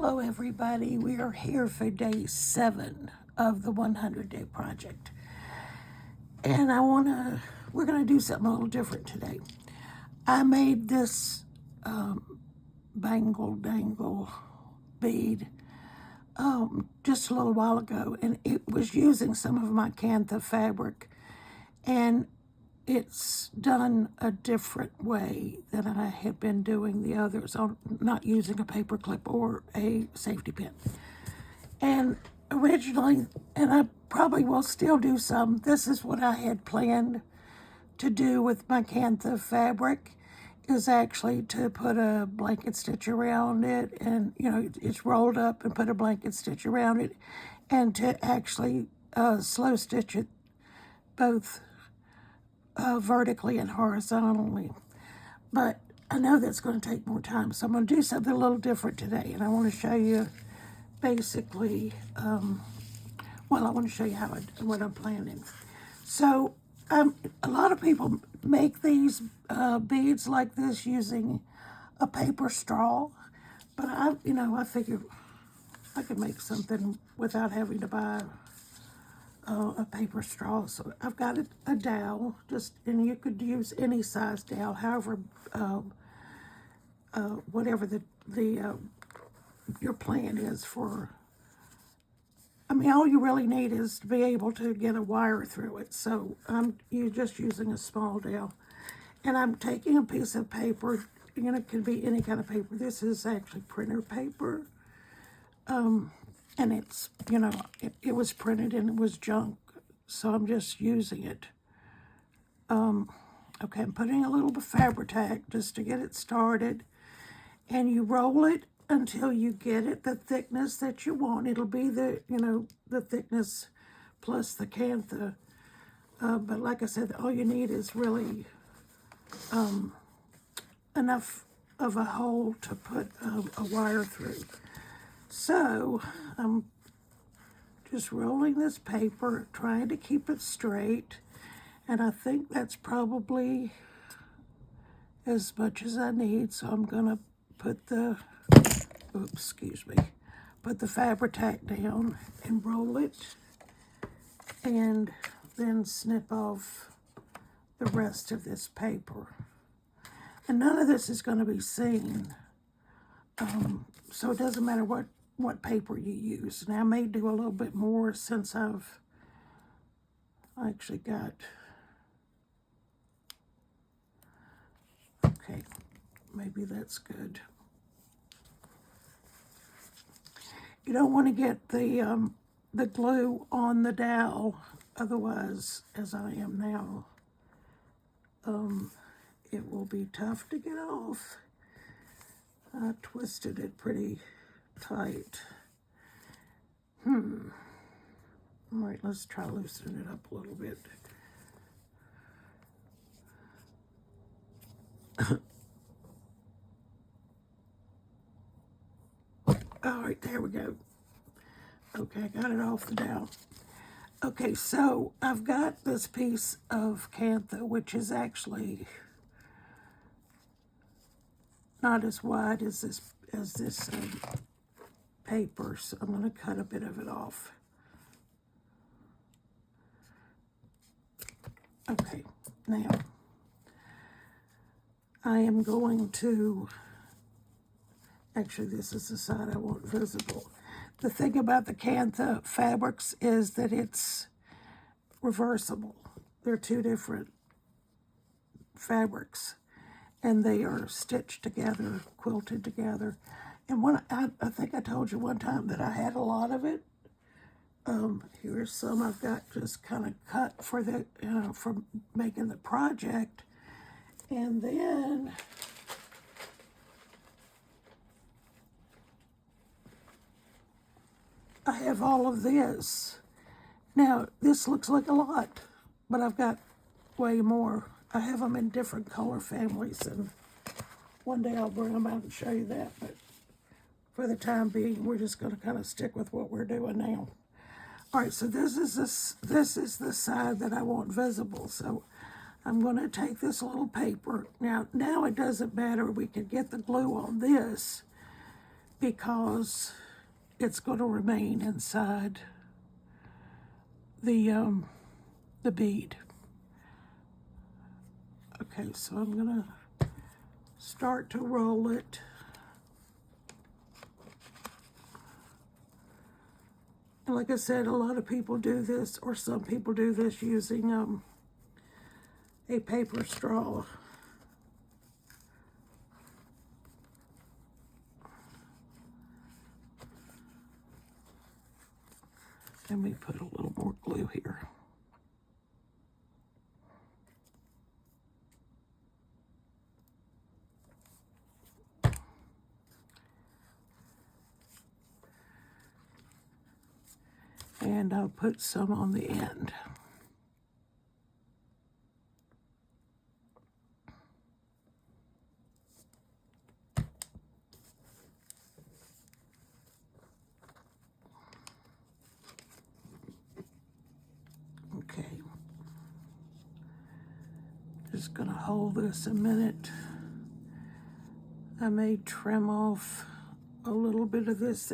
Hello everybody, we are here for day 7 of the 100-day project. And we're going to do something a little different today. I made this bangle dangle bead just a little while ago, and it was using some of my Kantha fabric, and it's done a different way than I had been doing the others, on not using a paper clip or a safety pin. And originally, and I probably will still do some, this is what I had planned to do with my Kantha fabric, is actually to put a blanket stitch around it, and it's rolled up, and put a blanket stitch around it, and to actually slow stitch it both vertically and horizontally. But I know that's going to take more time, so I'm going to do something a little different today, and I want to show you basically, I want to show you what I'm planning. So a lot of people make these beads like this using a paper straw, but I figured I could make something without having to buy a paper straw. So I've got a dowel, and you could use any size dowel, however, whatever your plan is for. All you really need is to be able to get a wire through it. So you're just using a small dowel, and I'm taking a piece of paper. It can be any kind of paper. This is actually printer paper. And it's, it was printed and it was junk, so I'm just using it. Okay, I'm putting a little bit of Fabri-Tac just to get it started, and you roll it until you get it the thickness that you want. It'll be the thickness plus the Kantha, but like I said, all you need is really enough of a hole to put a wire through. So I'm just rolling this paper, trying to keep it straight, and I think that's probably as much as I need. So I'm gonna put the Fabri-Tac down and roll it, and then snip off the rest of this paper. And none of this is going to be seen, so it doesn't matter what paper you use. Now I may do a little bit more since I've actually got, okay, maybe that's good. You don't want to get the glue on the dowel, otherwise, as I am now, it will be tough to get off. I twisted it pretty tight. All right, let's try loosening it up a little bit. All right, there we go. Okay, I got it off the dowel. Okay, so I've got this piece of Kantha, which is actually not as wide as this paper, so I'm going to cut a bit of it off. Okay, now I am going to, actually this is the side I want visible. The thing about the Kantha fabrics is that it's reversible. They're two different fabrics, and they are stitched together, quilted together. And I think I told you one time that I had a lot of it. Here's some I've got just kind of cut for making the project. And then I have all of this. Now, this looks like a lot, but I've got way more. I have them in different color families, and one day I'll bring them out and show you that. But for the time being, we're just going to kind of stick with what we're doing now. All right, so this is the side that I want visible. So I'm going to take this little paper. Now it doesn't matter. We can get the glue on this, because it's going to remain inside the bead. Okay, so I'm going to start to roll it. And like I said, a lot of people do this, or some people do this using a paper straw. Let me put a little more glue here. And I'll put some on the end. Okay. Just gonna hold this a minute. I may trim off a little bit of this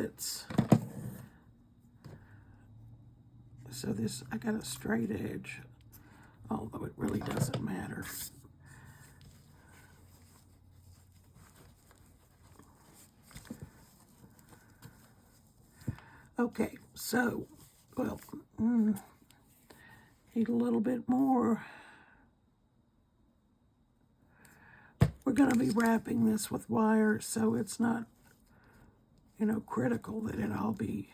so this, I got a straight edge, although it really doesn't matter. Okay, so, well, need a little bit more. We're going to be wrapping this with wire, so it's not, critical that it all be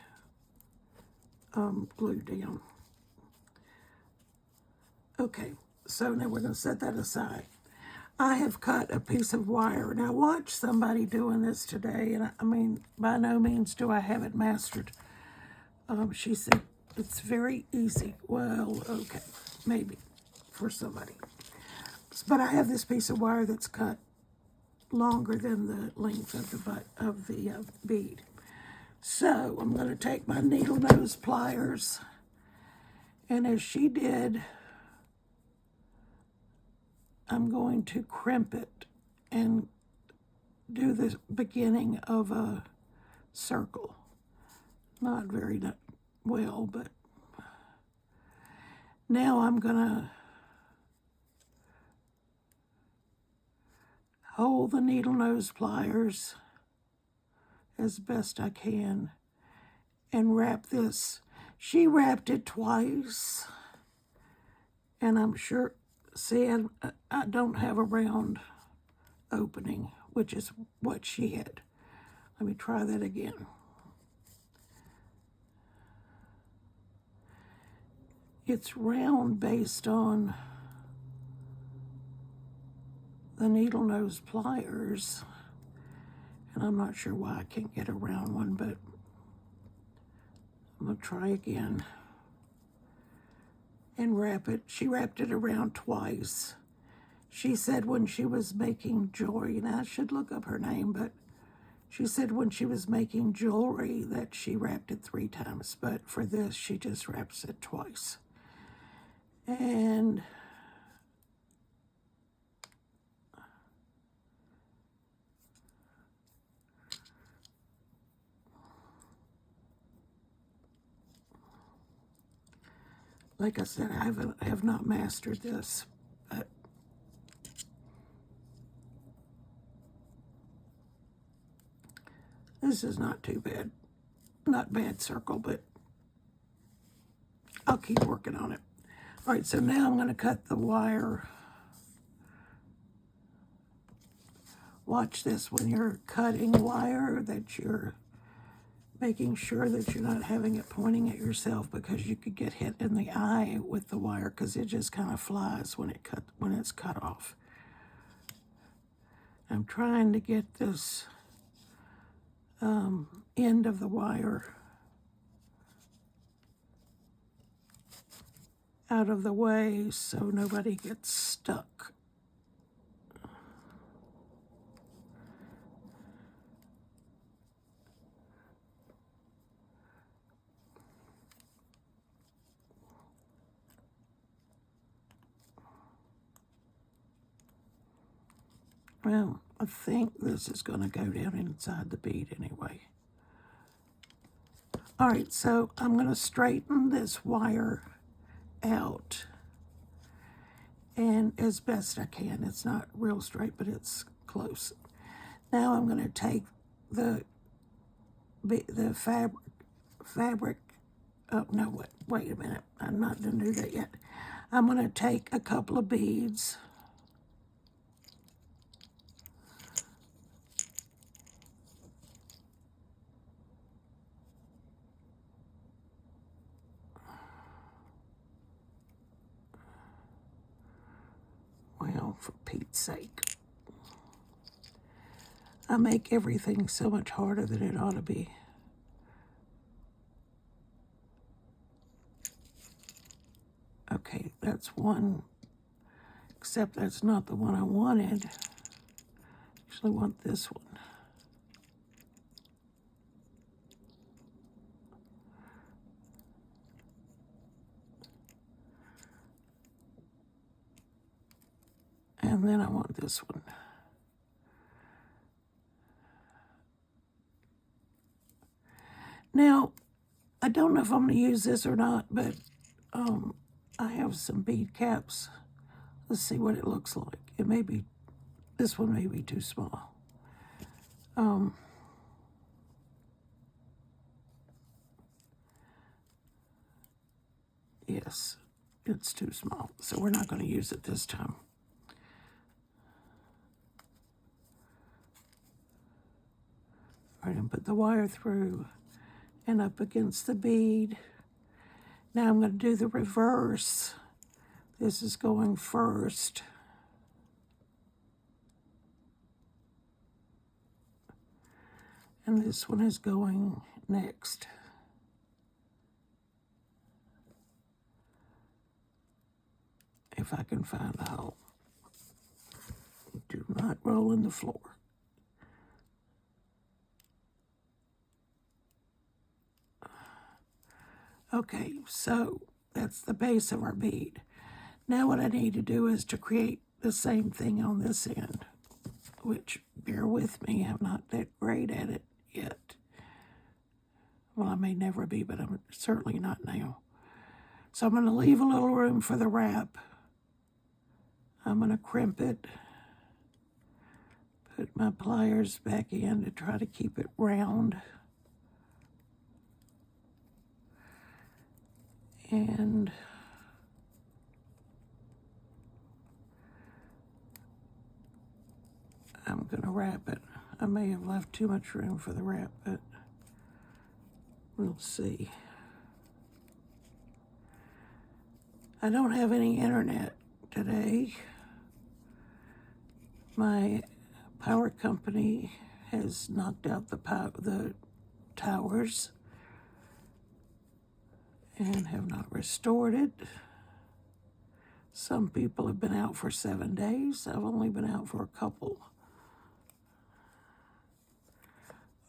glued down. Okay, so now we're going to set that aside. I have cut a piece of wire, and I watched somebody doing this today, and I mean, by no means do I have it mastered. She said it's very easy. Well, okay, maybe for somebody. But I have this piece of wire that's cut longer than the length of the bead. So I'm going to take my needle nose pliers, and as she did, I'm going to crimp it and do the beginning of a circle. Not very well, but now I'm going to hold the needle nose pliers as best I can and wrap this. She wrapped it twice, and I'm sure, see, I don't have a round opening, which is what she had. Let me try that again. It's round based on the needle nose pliers, and I'm not sure why I can't get a round one, but I'm going to try again and wrap it. She wrapped it around twice. She said when she was making jewelry, and I should look up her name, but she said when she was making jewelry that she wrapped it 3 times, but for this she just wraps it twice. And like I said, I have not mastered this, but this is not too bad. Not bad circle, but I'll keep working on it. All right, so now I'm going to cut the wire. Watch this when you're cutting wire, that you're making sure that you're not having it pointing at yourself, because you could get hit in the eye with the wire, because it just kind of flies when it's cut off. I'm trying to get this end of the wire out of the way so nobody gets stuck. Well, I think this is going to go down inside the bead anyway. All right, so I'm going to straighten this wire out, and as best I can. It's not real straight, but it's close. Now I'm going to take the fabric. Oh no! Wait a minute. I'm not going to do that yet. I'm going to take a couple of beads. Well, for Pete's sake. I make everything so much harder than it ought to be. Okay, that's one, except that's not the one I wanted. I actually want this one. And then I want this one. Now, I don't know if I'm going to use this or not, but I have some bead caps. Let's see what it looks like. It may be, this one may be too small. Yes, it's too small, so we're not going to use it this time. All right, and put the wire through and up against the bead. Now I'm going to do the reverse. This is going first. And this one is going next. If I can find the hole. Do not roll in the floor. Okay, so that's the base of our bead. Now what I need to do is to create the same thing on this end, which, bear with me, I'm not that great at it yet. Well, I may never be, but I'm certainly not now. So I'm going to leave a little room for the wrap. I'm going to crimp it, put my pliers back in to try to keep it round. And I'm going to wrap it. I may have left too much room for the wrap, but we'll see. I don't have any internet today. My power company has knocked out the towers and have not restored it. Some people have been out for 7 days. I've only been out for a couple.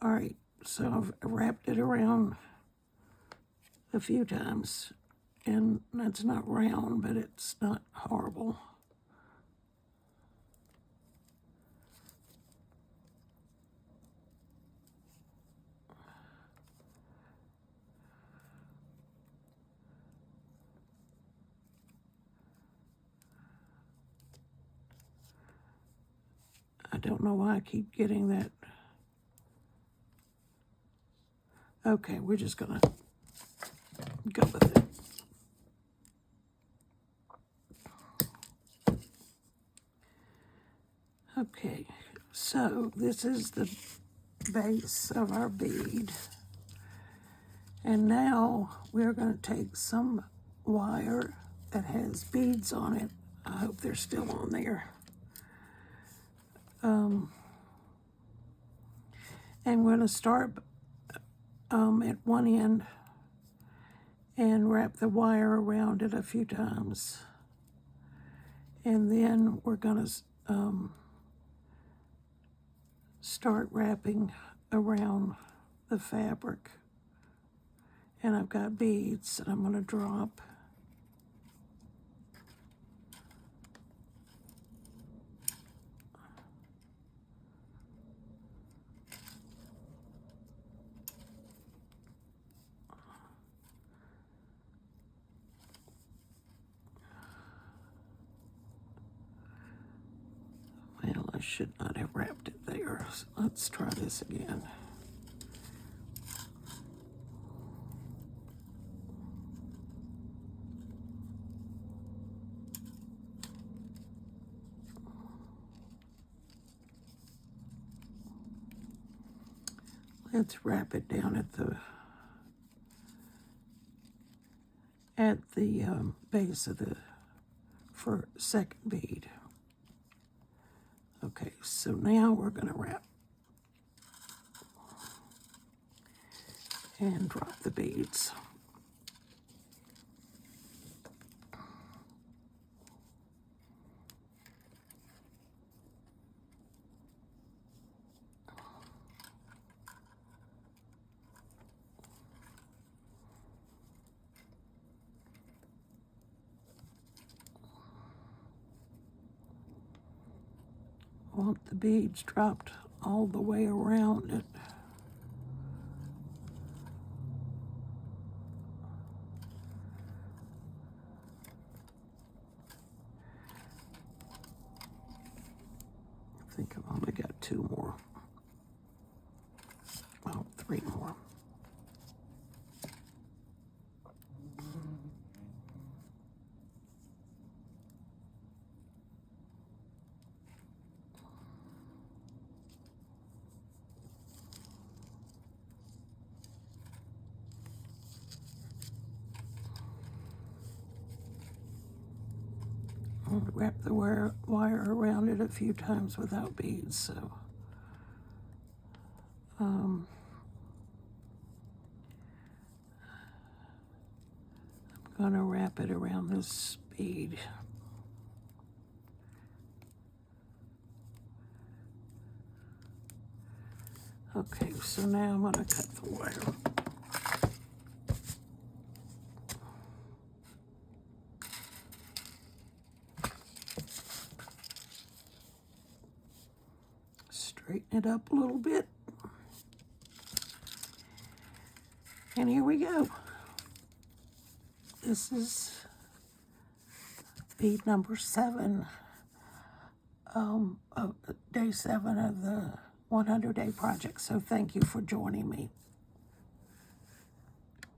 All right, so I've wrapped it around a few times, and that's not round, but it's not horrible. I don't know why I keep getting that. Okay, we're just gonna go with it. Okay, so this is the base of our bead. And now we're going to take some wire that has beads on it. I hope they're still on there. And we're going to start at one end and wrap the wire around it a few times. And then we're going to start wrapping around the fabric. And I've got beads that I'm going to drop. should not have wrapped it there. So let's try this again. Let's wrap it down at the base of the second bead. Okay, so now we're going to wrap and drop the beads. Want the beads dropped all the way around it. I think I've only got 2 more. Well, 3 more. I'll wrap the wire around it a few times without beads, so I'm going to wrap it around this bead. Okay, so now I'm going to cut the wire. Straighten it up a little bit. And here we go. This is bead number 7 of day 7 of the 100-day project. So thank you for joining me.